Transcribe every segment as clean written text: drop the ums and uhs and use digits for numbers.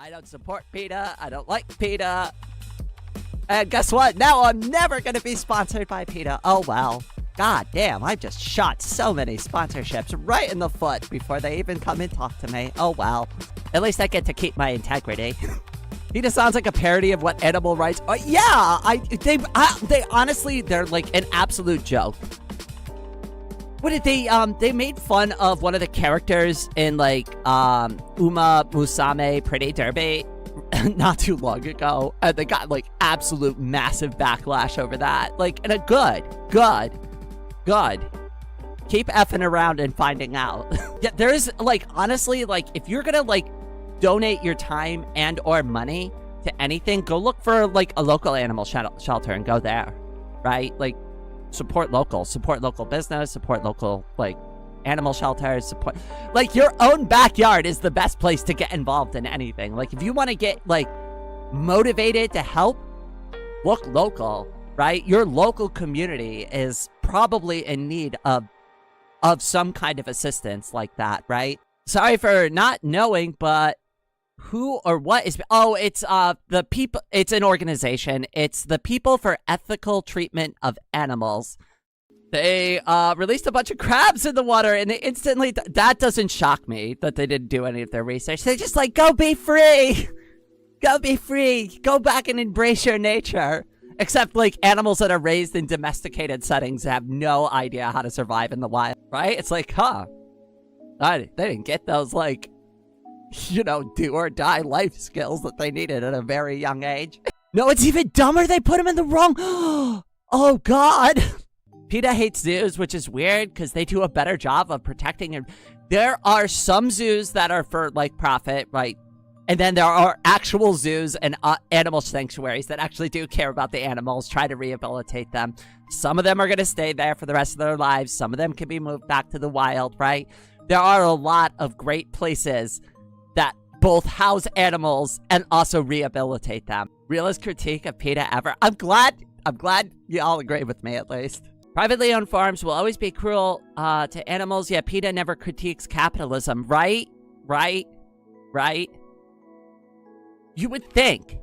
I don't support PETA. I don't like PETA. And guess what? Now I'm never going to be sponsored by PETA. Oh, well. God damn, I've just shot so many sponsorships right in the foot before they even come and talk to me. Oh, well. At least I get to keep my integrity. PETA sounds like a parody of what animal rights... Oh, yeah! They honestly, they're like an absolute joke. What did they made fun of one of the characters in, like, Uma Musume Pretty Derby not too long ago. And they got, like, absolute massive backlash over that. Like, in a good. Keep effing around and finding out. Yeah, there's, like, honestly, like, if you're gonna, like, donate your time and or money to anything, go look for, like, a local animal shelter and go there, right? Like, support local business, support local, like, animal shelters, support, like, your own backyard is the best place to get involved in anything. Like, if you want to get, like, motivated to help, look local, right? Your local community is probably in need of some kind of assistance like that, right? Sorry for not knowing, but who or what is... Oh, it's the people... It's an organization. It's the People for Ethical Treatment of Animals. They released a bunch of crabs in the water, and they instantly... That doesn't shock me that they didn't do any of their research. They're just like, go be free! Go be free! Go back and embrace your nature! Except, like, animals that are raised in domesticated settings have no idea how to survive in the wild, right? It's like, huh. They didn't get those, like... you know, do or die life skills that they needed at a very young age. No, it's even dumber. They put him in the wrong... Oh, God. PETA hates zoos, which is weird because they do a better job of protecting him. There are some zoos that are for, like, profit, right? And then there are actual zoos and animal sanctuaries that actually do care about the animals, try to rehabilitate them. Some of them are going to stay there for the rest of their lives. Some of them can be moved back to the wild, right? There are a lot of great places that both house animals and also rehabilitate them. Realist critique of PETA ever. I'm glad you all agree with me at least. Privately owned farms will always be cruel to animals. Yeah, PETA never critiques capitalism. Right? You would think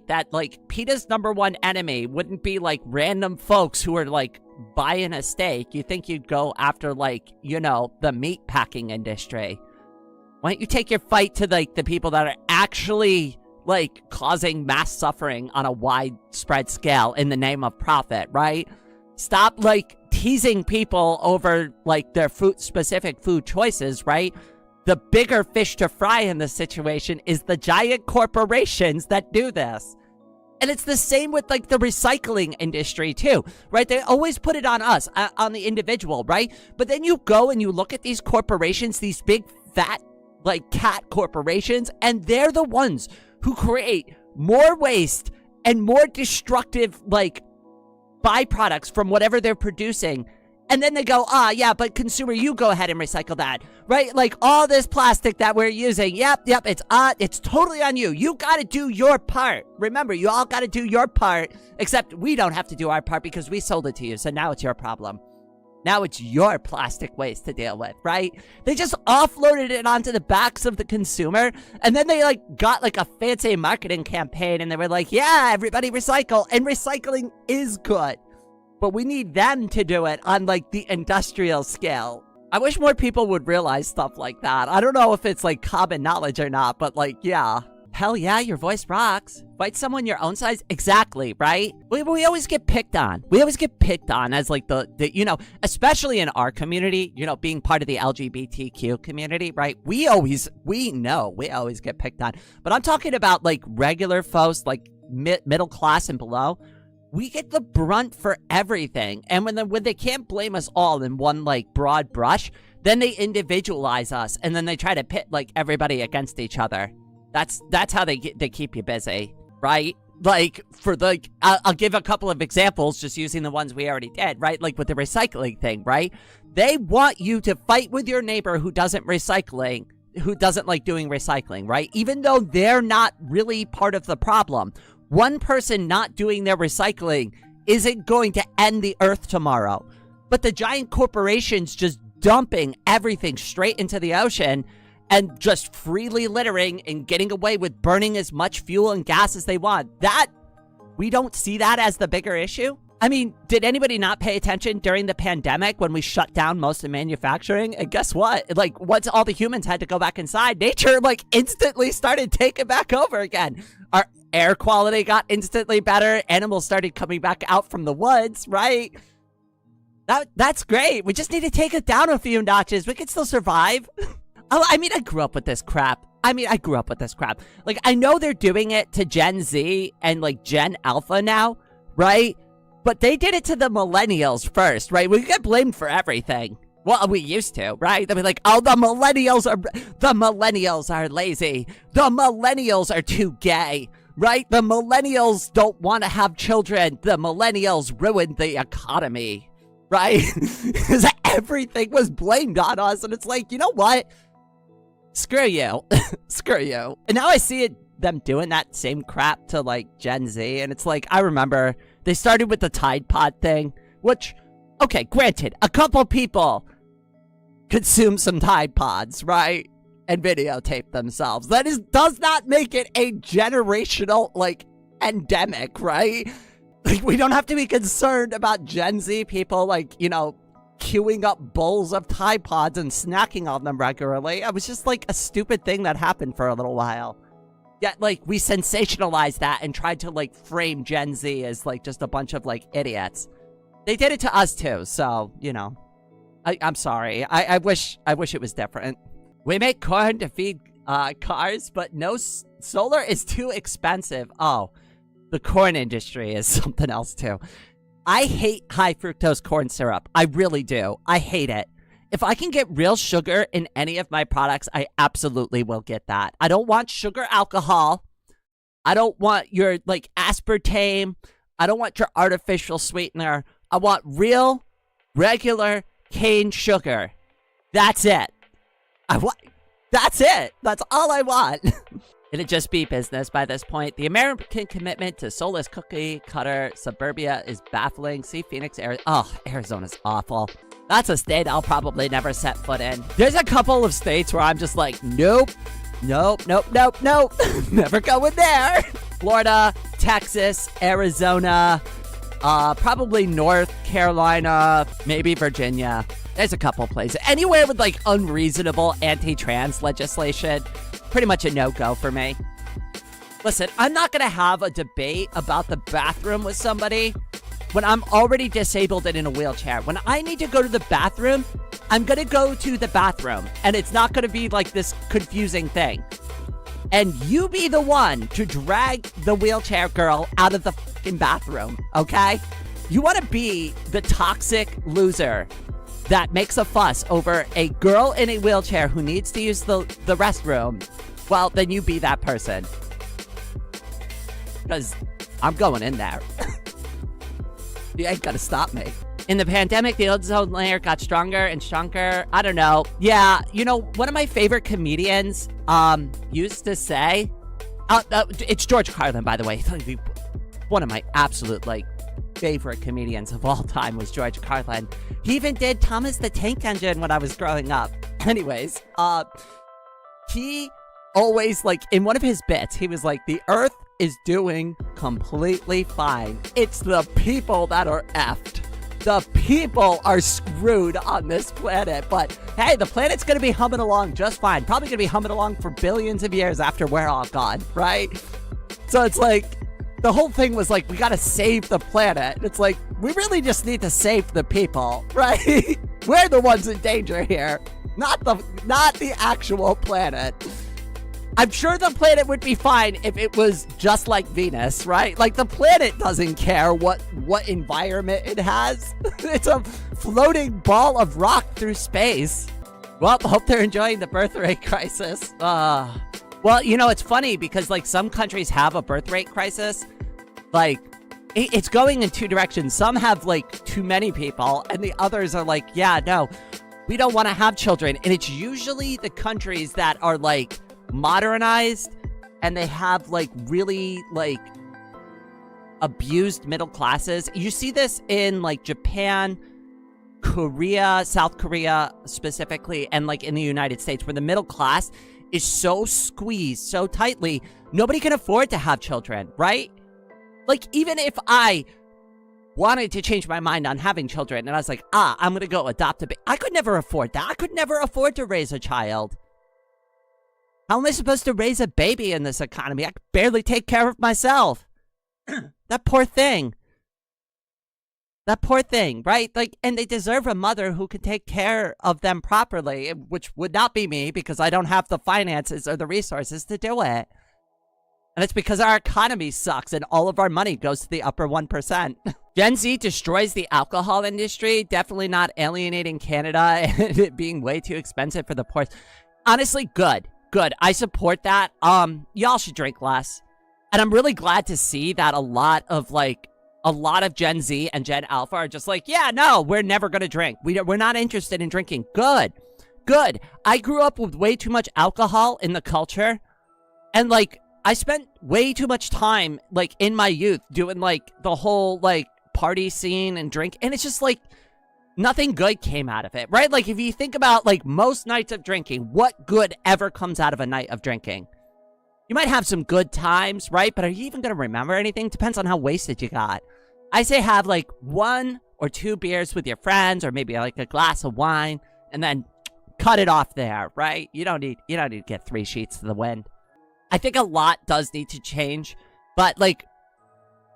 that, like, PETA's #1 enemy wouldn't be, like, random folks who are, like, buying a steak. You think you'd go after, like, you know, the meat packing industry. Why don't you take your fight to, like, the people that are actually, like, causing mass suffering on a widespread scale in the name of profit, right? Stop, like, teasing people over, like, their specific food choices, right? The bigger fish to fry in this situation is the giant corporations that do this. And it's the same with, like, the recycling industry, too, right? They always put it on us, on the individual, right? But then you go and you look at these corporations, these big, fat, like, cat corporations, and they're the ones who create more waste and more destructive, like, byproducts from whatever they're producing. And then they go, yeah, but consumer, you go ahead and recycle that, right? Like, all this plastic that we're using, yep, it's totally on you. You gotta do your part. Remember, you all gotta do your part, except we don't have to do our part because we sold it to you, so now it's your problem. Now it's your plastic waste to deal with, right? They just offloaded it onto the backs of the consumer, and then they, like, got, like, a fancy marketing campaign, and they were like, yeah, everybody recycle, and recycling is good. But we need them to do it on, like, the industrial scale. I wish more people would realize stuff like that. I don't know if it's, like, common knowledge or not, but, like, yeah. Hell yeah, your voice rocks. Fight someone your own size. Exactly, right? We always get picked on. We always get picked on as, like, the you know, especially in our community, you know, being part of the LGBTQ community, right? We always get picked on. But I'm talking about, like, regular folks, like, middle class and below. We get the brunt for everything. And when they can't blame us all in one, like, broad brush, then they individualize us, and then they try to pit, like, everybody against each other. That's how they keep you busy, right? Like, for the... I'll give a couple of examples just using the ones we already did, right? Like with the recycling thing, right? They want you to fight with your neighbor who doesn't like doing recycling, right? Even though they're not really part of the problem. One person not doing their recycling isn't going to end the earth tomorrow. But the giant corporations just dumping everything straight into the ocean and just freely littering and getting away with burning as much fuel and gas as they want. We don't see that as the bigger issue. I mean, did anybody not pay attention during the pandemic when we shut down most of manufacturing? And guess what? Like, once all the humans had to go back inside, nature, like, instantly started taking back over again. Our air quality got instantly better. Animals started coming back out from the woods, right? That's great. We just need to take it down a few notches. We can still survive. I mean, I grew up with this crap. Like, I know they're doing it to Gen Z and, like, Gen Alpha now, right? But they did it to the millennials first, right? We get blamed for everything. Well, we used to, right? They'll be like, oh, the millennials are lazy. The millennials are too gay, right? The millennials don't want to have children. The millennials ruined the economy, right? Because everything was blamed on us. And it's like, you know what? Screw you. Screw you. And now I see them doing that same crap to, like, Gen Z. And it's like, I remember they started with the Tide Pod thing, which, okay, granted, a couple people consume some Tide Pods, right? And videotape themselves. That does not make it a generational, like, endemic, right? Like, we don't have to be concerned about Gen Z people, like, you know, queuing up bowls of Tide Pods and snacking on them regularly. It was just, like, a stupid thing that happened for a little while. Yet, like, we sensationalized that and tried to, like, frame Gen Z as, like, just a bunch of, like, idiots. They did it to us, too, so, you know. I'm sorry. I wish it was different. We make corn to feed cars, but no solar is too expensive. Oh, the corn industry is something else, too. I hate high fructose corn syrup. I really do. I hate it. If I can get real sugar in any of my products, I absolutely will get that. I don't want sugar alcohol. I don't want your, like, aspartame. I don't want your artificial sweetener. I want real, regular cane sugar. That's it. That's it. That's all I want. It'd just be business by this point. The American commitment to soulless cookie cutter suburbia is baffling. See Phoenix, Arizona. Oh, Arizona's awful. That's a state I'll probably never set foot in. There's a couple of states where I'm just like, nope, nope, nope, nope, nope. Never going there. Florida, Texas, Arizona, probably North Carolina, maybe Virginia. There's a couple places. Anywhere with, like, unreasonable anti-trans legislation, pretty much a no-go for me. Listen, I'm not gonna have a debate about the bathroom with somebody when I'm already disabled and in a wheelchair. When I need to go to the bathroom, I'm gonna go to the bathroom. And it's not gonna be, like, this confusing thing. And you be the one to drag the wheelchair girl out of the fucking bathroom, okay? You wanna be the toxic loser that makes a fuss over a girl in a wheelchair who needs to use the restroom, well, then you be that person. Because I'm going in there. You ain't gonna stop me. In the pandemic, the ozone layer got stronger and stronger. I don't know. Yeah, you know, one of my favorite comedians used to say, it's George Carlin, by the way. One of my absolute, like, favorite comedians of all time was George Carlin. He even did Thomas the Tank Engine when I was growing up. Anyways, he always, like, in one of his bits, he was like, the earth is doing completely fine. It's the people that are effed. The people are screwed on this planet. But hey, the planet's gonna be humming along just fine. Probably gonna be humming along for billions of years after we're all gone, right? So it's like, the whole thing was like, we gotta save the planet. It's like, we really just need to save the people, right? We're the ones in danger here, not the actual planet. I'm sure the planet would be fine if it was just like Venus, right? Like, the planet doesn't care what environment it has. It's a floating ball of rock through space. Well, hope they're enjoying the birth rate crisis. Well, you know, it's funny because, like, some countries have a birth rate crisis. Like, it's going in two directions. Some have, like, too many people, and the others are like, yeah, no, we don't want to have children. And it's usually the countries that are, like, modernized and they have, like, really, like, abused middle classes. You see this in, like, Japan Korea, South Korea specifically, and like in the United States, where the middle class is so squeezed so tightly, nobody can afford to have children, right? Like, even if I wanted to change my mind on having children and I was like, I'm gonna go adopt a baby, I could never afford that. I could never afford to raise a child. How am I supposed to raise a baby in this economy? I could barely take care of myself. That poor thing. That poor thing, right? Like, and they deserve a mother who can take care of them properly, which would not be me because I don't have the finances or the resources to do it. And it's because our economy sucks and all of our money goes to the upper 1%. Gen Z destroys the alcohol industry, definitely not alienating Canada and it being way too expensive for the poor. Honestly, good. Good. I support that. Y'all should drink less. And I'm really glad to see that a lot of Gen Z and Gen Alpha are just like, yeah, no, we're never going to drink. We're not interested in drinking. Good. Good. I grew up with way too much alcohol in the culture. And, like, I spent way too much time, like, in my youth doing, like, the whole, like, party scene and drink. And it's just, like, nothing good came out of it, right? Like, if you think about, like, most nights of drinking, what good ever comes out of a night of drinking? You might have some good times, right? But are you even going to remember anything? Depends on how wasted you got. I say have, like, 1 or 2 beers with your friends or maybe, like, a glass of wine and then cut it off there, right? You don't need to get 3 sheets to the wind. I think a lot does need to change, but, like,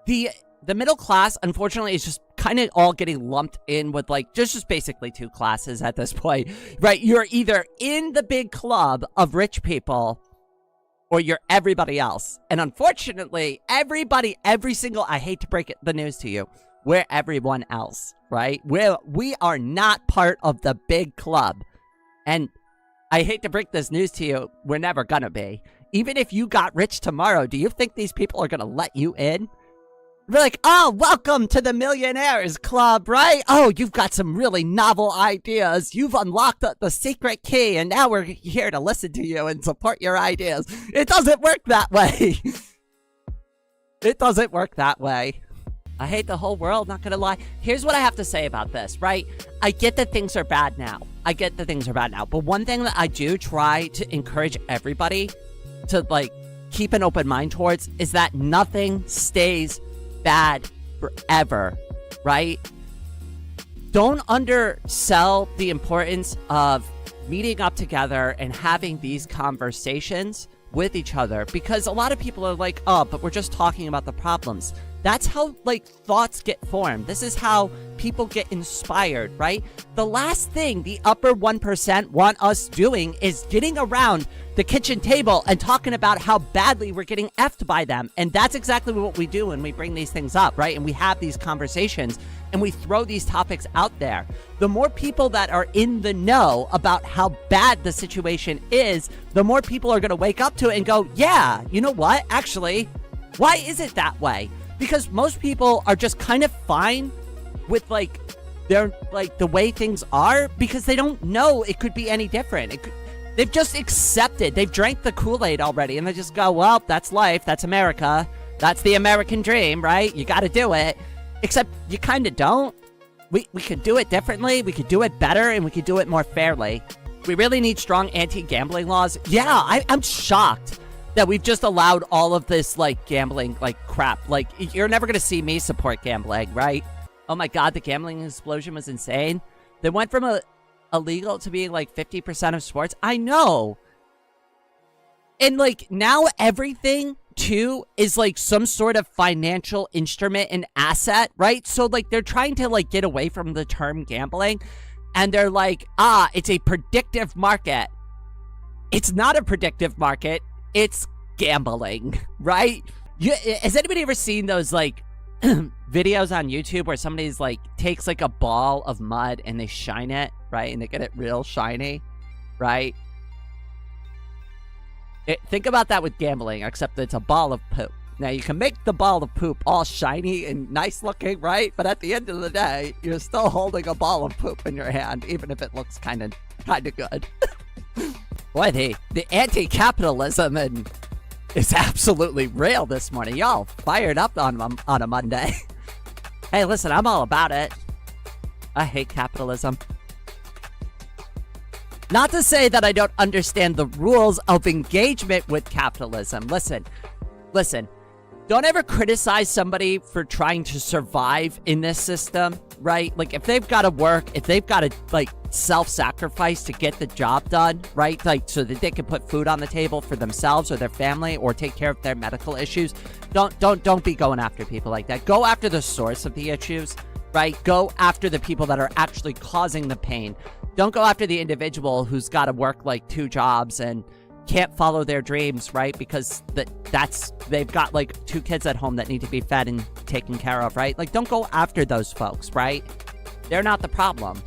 the middle class, unfortunately, is just kind of all getting lumped in with, like, just basically 2 classes at this point, right? You're either in the big club of rich people or you're everybody else. And unfortunately, everybody, I hate to break the news to you, we're everyone else, right? We are not part of the big club. And I hate to break this news to you, we're never gonna be. Even if you got rich tomorrow, do you think these people are gonna let you in? They're like, oh, welcome to the Millionaires Club, right? Oh, you've got some really novel ideas. You've unlocked the secret key, and now we're here to listen to you and support your ideas. It doesn't work that way. It doesn't work that way. I hate the whole world, not gonna lie. Here's what I have to say about this, right? I get that things are bad now. But one thing that I do try to encourage everybody to, like, keep an open mind towards is that nothing stays bad forever, right? Don't undersell the importance of meeting up together and having these conversations with each other, because a lot of people are like, oh, but we're just talking about the problems. That's how, like, thoughts get formed. This is how people get inspired, right? The last thing the upper 1% want us doing is getting around the kitchen table and talking about how badly we're getting effed by them. And that's exactly what we do when we bring these things up, right? And we have these conversations and we throw these topics out there. The more people that are in the know about how bad the situation is, the more people are going to wake up to it and go, yeah, you know what? Actually, why is it that way? Because most people are just kind of fine with, like, their, like, the way things are, because they don't know it could be any different. They've just accepted. They've drank the Kool-Aid already, and they just go, well, that's life. That's America. That's the American dream, right? You got to do it. Except you kind of don't. We could do it differently. We could do it better, and we could do it more fairly. We really need strong anti-gambling laws. Yeah, I'm shocked that we've just allowed all of this, like, gambling, like, crap. Like, you're never gonna see me support gambling, right? Oh my god, the gambling explosion was insane. They went from illegal to being, like, 50% of sports. I know. And, like, now everything, too, is, like, some sort of financial instrument and asset, right? So, like, they're trying to, like, get away from the term gambling. And they're like, it's a predictive market. It's not a predictive market. It's gambling, right? Has anybody ever seen those, like, videos on YouTube where somebody's, like, takes, like, a ball of mud and they shine it, right? And they get it real shiny, right? Think about that with gambling, except it's a ball of poop. Now, you can make the ball of poop all shiny and nice looking, right? But at the end of the day, you're still holding a ball of poop in your hand, even if it looks kind of good. Boy, the anti-capitalism is absolutely real this morning. Y'all fired up on a Monday. Hey, listen, I'm all about it. I hate capitalism. Not to say that I don't understand the rules of engagement with capitalism. Listen. Don't ever criticize somebody for trying to survive in this system, right? Like, if they've got to work, if they've got to, like, self-sacrifice to get the job done, right? Like, so that they can put food on the table for themselves or their family or take care of their medical issues. Don't be going after people like that. Go after the source of the issues, right? Go after the people that are actually causing the pain. Don't go after the individual who's got to work, like, 2 jobs and can't follow their dreams, right? Because they've got like 2 kids at home that need to be fed and taken care of, right? Like, don't go after those folks, right? They're not the problem.